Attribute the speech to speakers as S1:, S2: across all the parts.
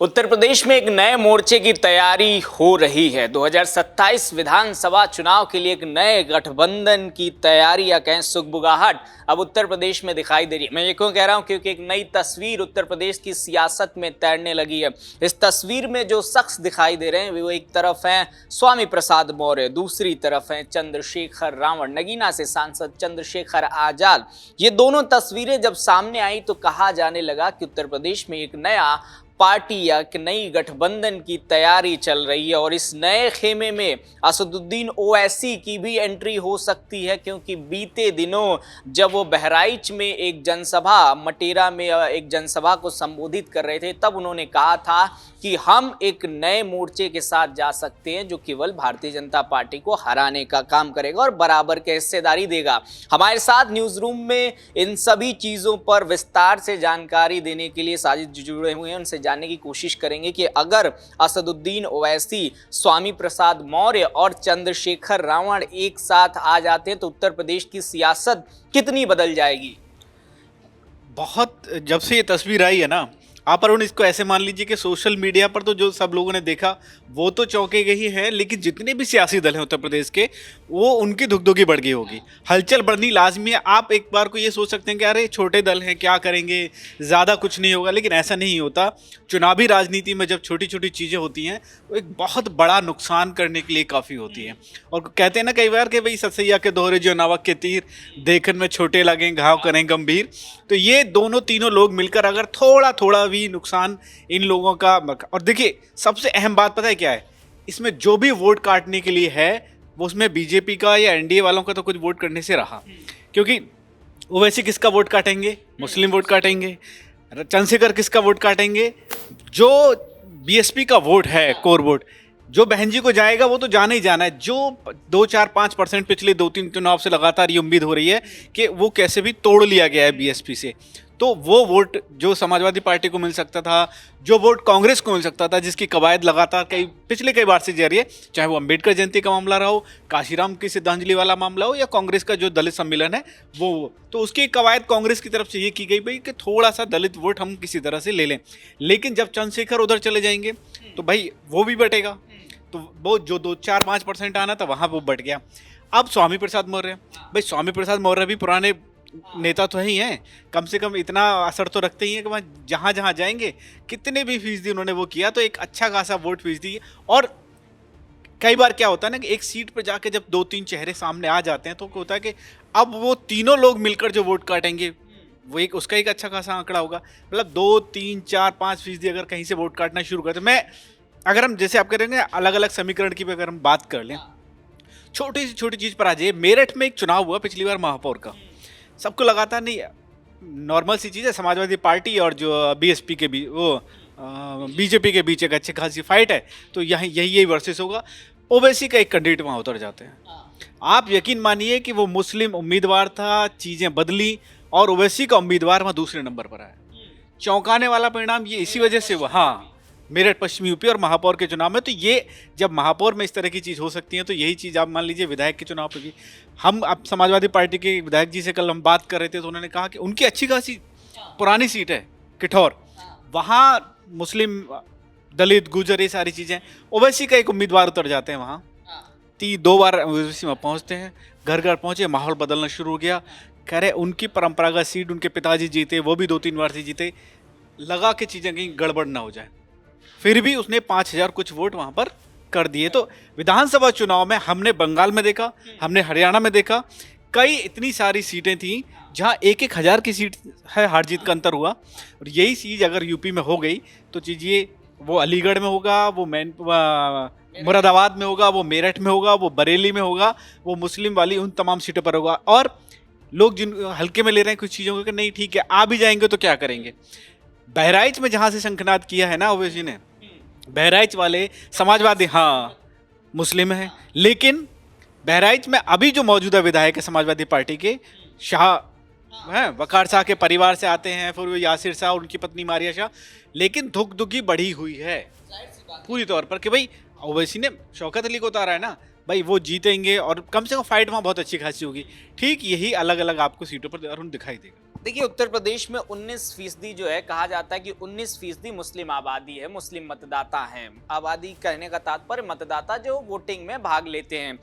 S1: उत्तर प्रदेश में एक नए मोर्चे की तैयारी हो रही है। 2027 विधानसभा चुनाव के लिए एक नए गठबंधन की तैयारी या कहें सुगबुगाहट अब उत्तर प्रदेश में दिखाई दे रही है। मैं ये क्यों कह रहा हूं, क्योंकि एक नई तस्वीर उत्तर प्रदेश की सियासत में तैरने लगी है। इस तस्वीर में जो शख्स दिखाई दे रहे हैं वो एक तरफ हैं स्वामी प्रसाद मौर्य, दूसरी तरफ हैं चंद्रशेखर रावण, नगीना से सांसद चंद्रशेखर आजाद। ये दोनों तस्वीरें जब सामने आई तो कहा जाने लगा कि उत्तर प्रदेश में एक नया पार्टी या एक नई गठबंधन की तैयारी चल रही है और इस नए खेमे में असदुद्दीन ओवैसी की भी एंट्री हो सकती है, क्योंकि बीते दिनों जब वो बहराइच में एक जनसभा, मटेरा में एक जनसभा को संबोधित कर रहे थे, तब उन्होंने कहा था कि हम एक नए मोर्चे के साथ जा सकते हैं जो केवल भारतीय जनता पार्टी को हराने का काम करेगा और बराबर की हिस्सेदारी देगा। हमारे साथ न्यूज़ रूम में इन सभी चीज़ों पर विस्तार से जानकारी देने के लिए साजिद जुड़े हुए हैं। उनसे जानने की कोशिश करेंगे कि अगर असदुद्दीन ओवैसी, स्वामी प्रसाद मौर्य और चंद्रशेखर रावण एक साथ आ जाते हैं तो उत्तर प्रदेश की सियासत कितनी बदल जाएगी।
S2: बहुत जब से ये तस्वीर आई है ना, आप अरुण इसको ऐसे मान लीजिए कि सोशल मीडिया पर तो जो सब लोगों ने देखा वो तो चौंके गए ही हैं, लेकिन जितने भी सियासी दल हैं उत्तर प्रदेश के, वो उनकी धुकधुकी बढ़ गई होगी। हलचल बढ़नी लाजमी है। आप एक बार को ये सोच सकते हैं कि अरे छोटे दल हैं, क्या करेंगे, ज़्यादा कुछ नहीं होगा, लेकिन ऐसा नहीं होता। चुनावी राजनीति में जब छोटी छोटी चीज़ें होती हैं वो एक बहुत बड़ा नुकसान करने के लिए काफ़ी होती हैं। और कहते हैं ना कई बार कि भाई सतसैया के दोहरे जो नमक के तीर, देखन में छोटे लगें घाव करें गंभीर। तो ये दोनों तीनों लोग मिलकर अगर थोड़ा थोड़ा भी नुकसान इन लोगों का, और देखिए सबसे अहम बात पता है क्या है, इसमें जो भी वोट काटने के लिए है वो उसमें बीजेपी का या एनडीए वालों का तो कुछ वोट करने से रहा, क्योंकि वो वैसे किसका वोट काटेंगे, मुस्लिम वोट काटेंगे। चंद्रशेखर किसका वोट काटेंगे, जो बीएसपी का वोट है, कोर वोट जो बहन जी को जाएगा वो तो जाना ही जाना है। जो 2-4-5% पिछले 2-3 चुनाव से लगातार ये उम्मीद हो रही है कि वो कैसे भी तोड़ लिया गया है बीएसपी से, तो वो वोट जो समाजवादी पार्टी को मिल सकता था, जो वोट कांग्रेस को मिल सकता था, जिसकी कवायद लगातार पिछले कई बार से जारी है, चाहे वो अंबेडकर जयंती का मामला रहा हो, काशीराम की श्रद्धांजलि वाला मामला हो, या कांग्रेस का जो दलित सम्मेलन है वो, तो उसकी कवायद कांग्रेस की तरफ से ये की गई भाई कि थोड़ा सा दलित वोट हम किसी तरह से ले लें। लेकिन जब चंद्रशेखर उधर चले जाएंगे तो भाई वो भी बटेगा, तो वो जो 2-4-5% आना था वहाँ वो बढ़ गया। अब स्वामी प्रसाद मौर्य, भाई स्वामी प्रसाद मौर्य भी पुराने नेता तो ही हैं, कम से कम इतना असर तो रखते ही हैं कि वहाँ जहाँ जहाँ जाएंगे, कितने भी फीसदी उन्होंने वो किया तो एक अच्छा खासा वोट फीसदी। और कई बार क्या होता है ना कि एक सीट पर जाके जब 2-3 चेहरे सामने आ जाते हैं तो होता है कि अब वो तीनों लोग मिलकर जो वोट काटेंगे वो एक उसका एक अच्छा खासा आंकड़ा होगा। मतलब 2-3-4-5% अगर कहीं से वोट काटना शुरू करते, मैं अगर हम जैसे आप करेंगे अलग अलग समीकरण की भी अगर हम बात कर लें, छोटी सी छोटी चीज़ पर आ जाइए। मेरठ में एक चुनाव हुआ पिछली बार महापौर का, सबको लगातार नहीं, नॉर्मल सी चीज़ है, समाजवादी पार्टी और जो बीएसपी के बीच, वो बीजेपी के बीच एक अच्छी खासी फाइट है, तो यही वर्सेस होगा। ओवैसी का एक कैंडिडेट वहाँ उतर जाते हैं। आप यकीन मानिए कि वो मुस्लिम उम्मीदवार था, चीज़ें बदली और ओवैसी का उम्मीदवार वहाँ दूसरे नंबर पर आया। चौंकाने वाला परिणाम ये इसी वजह से हुआ। हाँ, मेरठ पश्चिमी यूपी और महापौर के चुनाव में, तो ये जब महापौर में इस तरह की चीज़ हो सकती है तो यही चीज़ आप मान लीजिए विधायक के चुनाव पर भी। हम अब समाजवादी पार्टी के विधायक जी से कल हम बात कर रहे थे तो उन्होंने कहा कि उनकी अच्छी खासी पुरानी सीट है किठौर, वहाँ मुस्लिम, दलित, गुजर, ये सारी चीज़ें, ओवैसी का एक उम्मीदवार उतर जाते हैं वहाँ। 2 बार ओवैसी वहाँ पहुँचते हैं, घर घर पहुँचे, माहौल बदलना शुरू हो गया। कह रहे उनकी परंपरागत सीट उनके पिताजी जीते, वो भी 2-3 बार से जीते, लगा के चीज़ें कहीं गड़बड़ ना हो जाए, फिर भी उसने 5000 कुछ वोट वहाँ पर कर दिए। तो विधानसभा चुनाव में हमने बंगाल में देखा, हमने हरियाणा में देखा, कई इतनी सारी सीटें थीं जहाँ 1-1 हज़ार की सीट है हार जीत का अंतर हुआ। और यही चीज़ अगर यूपी में हो गई तो चीज़िए वो अलीगढ़ में होगा, वो मुरादाबाद में होगा, वो मेरठ में होगा, वो बरेली में होगा, वो मुस्लिम वाली उन तमाम सीटों पर होगा। और लोग जिन हल्के में ले रहे हैं कुछ चीज़ों को कि नहीं ठीक है आ भी जाएंगे तो क्या करेंगे। बहराइच में जहाँ से शंखनाद किया है ना ओवैसी ने, बहराइच वाले समाजवादी, हाँ मुस्लिम हैं, लेकिन बहराइच में अभी जो मौजूदा विधायक है समाजवादी पार्टी के, शाह हैं, वकार शाह के परिवार से आते हैं, फिर वो यासिर शाह और उनकी पत्नी मारिया शाह, लेकिन धुकधुकी बढ़ी हुई है पूरी तौर पर कि भाई ओवैसी ने शौकत अली को उतारा है ना, भाई वो जीतेंगे और कम से कम फाइट वहाँ बहुत अच्छी खासी होगी। ठीक यही अलग अलग आपको सीटों पर दिखाई देगा।
S1: देखिए, उत्तर प्रदेश में 19% जो है, कहा जाता है कि 19% मुस्लिम आबादी है, मुस्लिम मतदाता हैं। आबादी कहने का तात्पर्य मतदाता जो वोटिंग में भाग लेते हैं।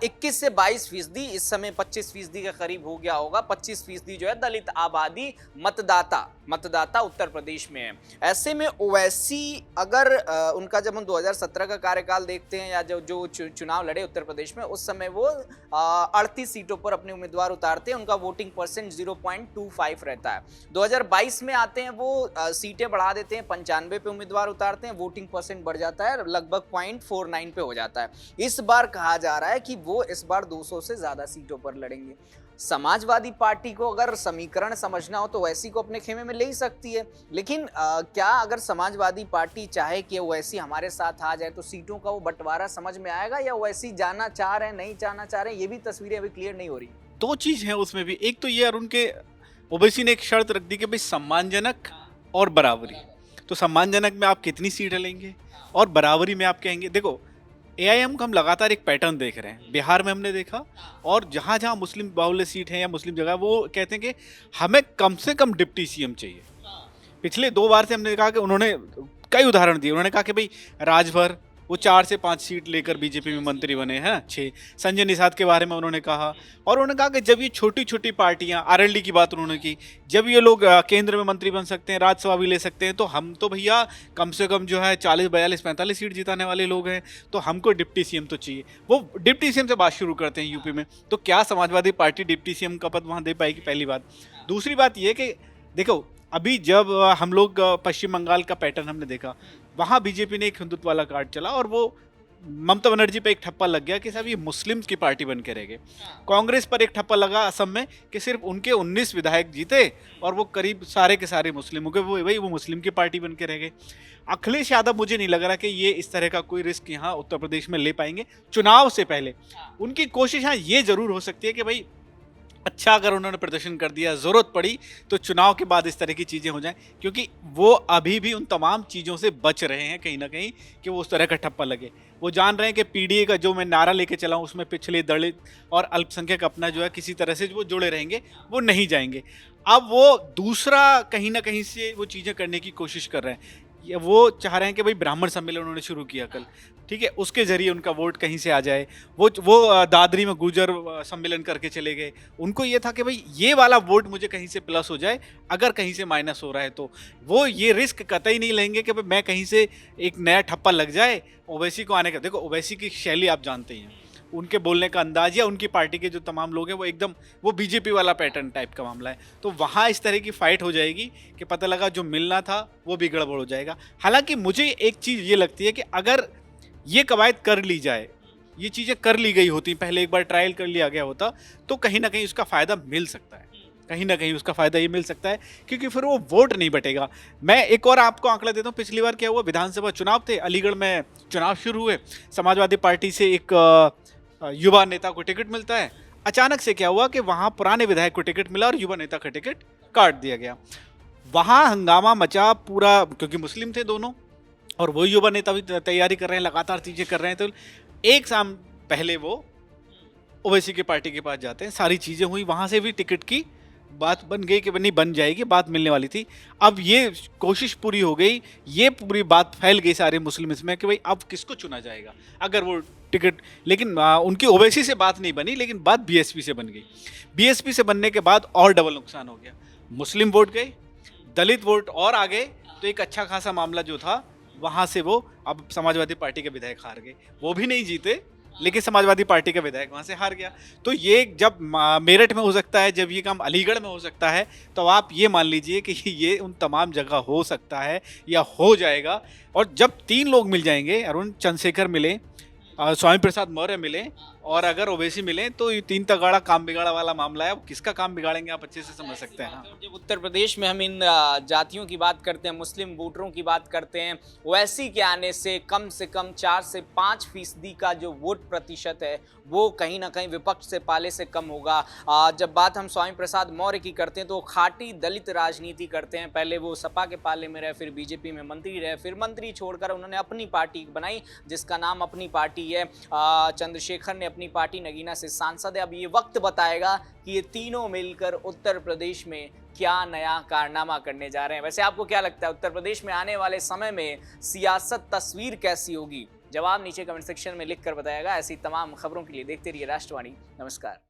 S1: 21 से 22%, इस समय 25% के करीब हो गया होगा। 25% जो है दलित आबादी मतदाता उत्तर प्रदेश में है। ऐसे में ओवैसी अगर उनका जब हम 2017 का कार्यकाल देखते हैं या जो चुनाव लड़े उत्तर प्रदेश में, उस समय वो 38 सीटों पर अपने उम्मीदवार उतारते हैं। उनका वोटिंग परसेंट 0.25 रहता है। 2022 में आते हैं, वो सीटें बढ़ा देते हैं, 95 पे उम्मीदवार उतारते हैं, वोटिंग परसेंट बढ़ जाता है, लगभग 0.49 पे हो जाता है। इस बार कहा जा रहा है कि वो इस बार 200 से ज्यादा सीटों पर लड़ेंगे। समाजवादी पार्टी को अगर समीकरण समझना हो तो ओवैसी को अपने खेमे में ले ही सकती है, लेकिन क्या अगर समाजवादी पार्टी चाहे कि ओवैसी हमारे साथ आ जाए तो सीटों का वो बंटवारा समझ में आएगा, या ओवैसी जाना चाह रहे हैं, नहीं जाना चाह रहे हैं, ये भी तस्वीरें अभी क्लियर नहीं हो रही।
S2: दो चीज है उसमें भी। एक तो ये अरुण के ओवैसी ने एक शर्त रख दी कि भाई सम्मानजनक और बराबरी। तो सम्मानजनक में आप कितनी सीटें लेंगे और बराबरी में आप कहेंगे। देखो, एआईएम का हम लगातार एक पैटर्न देख रहे हैं, बिहार में हमने देखा, और जहाँ जहाँ मुस्लिम बाहुल्य सीट है या मुस्लिम जगह, वो कहते हैं कि हमें कम से कम डिप्टी सीएम चाहिए। पिछले 2 बार से हमने कहा कि उन्होंने कई उदाहरण दिए। उन्होंने कहा कि भाई राजभर वो 4 से 5 सीट लेकर बीजेपी में मंत्री बने हैं 6। संजय निषाद के बारे में उन्होंने कहा, और उन्होंने कहा कि जब ये छोटी छोटी पार्टियां, आरएलडी की बात उन्होंने की, जब ये लोग केंद्र में मंत्री बन सकते हैं, राज्यसभा भी ले सकते हैं, तो हम तो भैया कम से कम जो है 40, 42, 45 सीट जिताने वाले लोग हैं, तो हमको डिप्टी सीएम तो चाहिए। वो डिप्टी सीएम से बात शुरू करते हैं यूपी में। तो क्या समाजवादी पार्टी डिप्टी सीएम का पद वहाँ दे पाएगी? पहली बात। दूसरी बात ये कि देखो, अभी जब हम लोग पश्चिम बंगाल का पैटर्न हमने देखा, वहाँ बीजेपी ने एक हिंदुत्व वाला कार्ड चला और वो ममता बनर्जी पे एक ठप्पा लग गया कि साहब ये मुस्लिम्स की पार्टी बन के रह गए। कांग्रेस पर एक ठप्पा लगा असम में कि सिर्फ उनके 19 विधायक जीते और वो करीब सारे के सारे मुस्लिम हो गए, वो मुस्लिम की पार्टी बन के रह गए। अखिलेश यादव, मुझे नहीं लग रहा कि ये इस तरह का कोई रिस्क यहाँ उत्तर प्रदेश में ले पाएंगे चुनाव से पहले। उनकी कोशिश यहाँ ये जरूर हो सकती है कि भाई अच्छा अगर उन्होंने प्रदर्शन कर दिया, ज़रूरत पड़ी तो चुनाव के बाद इस तरह की चीज़ें हो जाएं, क्योंकि वो अभी भी उन तमाम चीज़ों से बच रहे हैं कहीं ना कहीं कि वो उस तरह का ठप्पा लगे। वो जान रहे हैं कि पीडीए का जो मैं नारा लेके चला हूँ उसमें पिछले दलित और अल्पसंख्यक अपना जो है किसी तरह से वो जुड़े रहेंगे, वो नहीं जाएंगे। अब वो दूसरा कहीं ना कहीं से वो चीज़ें करने की कोशिश कर रहे हैं। वो चाह रहे हैं कि भाई ब्राह्मण सम्मेलन उन्होंने शुरू किया कल, ठीक है, उसके जरिए उनका वोट कहीं से आ जाए। वो दादरी में गुजर सम्मेलन करके चले गए। उनको ये था कि भाई ये वाला वोट मुझे कहीं से प्लस हो जाए, अगर कहीं से माइनस हो रहा है तो वो ये रिस्क कतई नहीं लेंगे कि भाई मैं कहीं से एक नया ठप्पा लग जाए ओवैसी को आने का। देखो, ओवैसी की शैली आप जानते ही हैं, उनके बोलने का अंदाज या उनकी पार्टी के जो तमाम लोग हैं वो एकदम वो बीजेपी वाला पैटर्न टाइप का मामला है। तो वहाँ इस तरह की फाइट हो जाएगी कि पता लगा जो मिलना था वो भी गड़बड़ हो जाएगा। हालांकि मुझे एक चीज़ ये लगती है कि अगर ये कवायद कर ली जाए, ये चीज़ें कर ली गई होती, पहले एक बार ट्रायल कर लिया गया होता, तो कहीं ना कहीं उसका फ़ायदा मिल सकता है। कहीं ना कहीं उसका फ़ायदा ये मिल सकता है क्योंकि फिर वो वोट नहीं बटेगा। मैं एक और आपको आंकड़ा देता हूँ। पिछली बार क्या हुआ, विधानसभा चुनाव थे, अलीगढ़ में चुनाव शुरू हुए, समाजवादी पार्टी से एक युवा नेता को टिकट मिलता है। अचानक से क्या हुआ कि वहाँ पुराने विधायक को टिकट मिला और युवा नेता का टिकट काट दिया गया। वहाँ हंगामा मचा पूरा, क्योंकि मुस्लिम थे दोनों और वो युवा नेता भी तैयारी कर रहे हैं, लगातार चीज़ें कर रहे हैं। तो एक शाम पहले वो ओवैसी की पार्टी के पास जाते हैं, सारी चीज़ें हुई, वहाँ से भी टिकट की बात बन गई कि नहीं बन जाएगी, बात मिलने वाली थी। अब ये कोशिश पूरी हो गई, ये पूरी बात फैल गई सारे मुस्लिम इसमें कि भाई अब किसको चुना जाएगा अगर वो टिकट, लेकिन उनकी ओवैसी से बात नहीं बनी, लेकिन बात बीएसपी से बन गई। बीएसपी से बनने के बाद और डबल नुकसान हो गया, मुस्लिम वोट गए, दलित वोट और आ गए, तो एक अच्छा खासा मामला जो था वहाँ से वो अब समाजवादी पार्टी के विधायक हार गए। वो भी नहीं जीते, लेकिन समाजवादी पार्टी का विधायक वहाँ से हार गया। तो ये जब मेरठ में हो सकता है, जब ये काम अलीगढ़ में हो सकता है, तो आप ये मान लीजिए कि ये उन तमाम जगह हो सकता है या हो जाएगा। और जब 3 लोग मिल जाएंगे, अरुण चंद्रशेखर मिले, स्वामी प्रसाद मौर्य मिले और अगर ओवैसी मिले, तो ये 3 तगाड़ा काम बिगाड़ा वाला मामला है। अब किसका काम बिगाड़ेंगे आप अच्छे से समझ सकते हैं।
S1: जब उत्तर प्रदेश में हम इन जातियों की बात करते हैं, मुस्लिम वोटरों की बात करते हैं, ओवैसी के आने से कम 4 से 5% का जो वोट प्रतिशत है वो कहीं ना कहीं विपक्ष से पाले से कम होगा। जब बात हम स्वामी प्रसाद मौर्य की करते हैं तो खाटी दलित राजनीति करते हैं। पहले वो सपा के पाले में रहे, फिर बीजेपी में मंत्री रहे, फिर मंत्री छोड़कर उन्होंने अपनी पार्टी बनाई जिसका नाम अपनी पार्टी है। चंद्रशेखर ने अपनी पार्टी, नगीना से सांसद है। अब ये वक्त बताएगा कि ये तीनों मिलकर उत्तर प्रदेश में क्या नया कारनामा करने जा रहे हैं। वैसे आपको क्या लगता है उत्तर प्रदेश में आने वाले समय में सियासत तस्वीर कैसी होगी? जवाब नीचे कमेंट सेक्शन में लिखकर बताएगा। ऐसी तमाम खबरों के लिए देखते रहिए राष्ट्रवाणी। नमस्कार।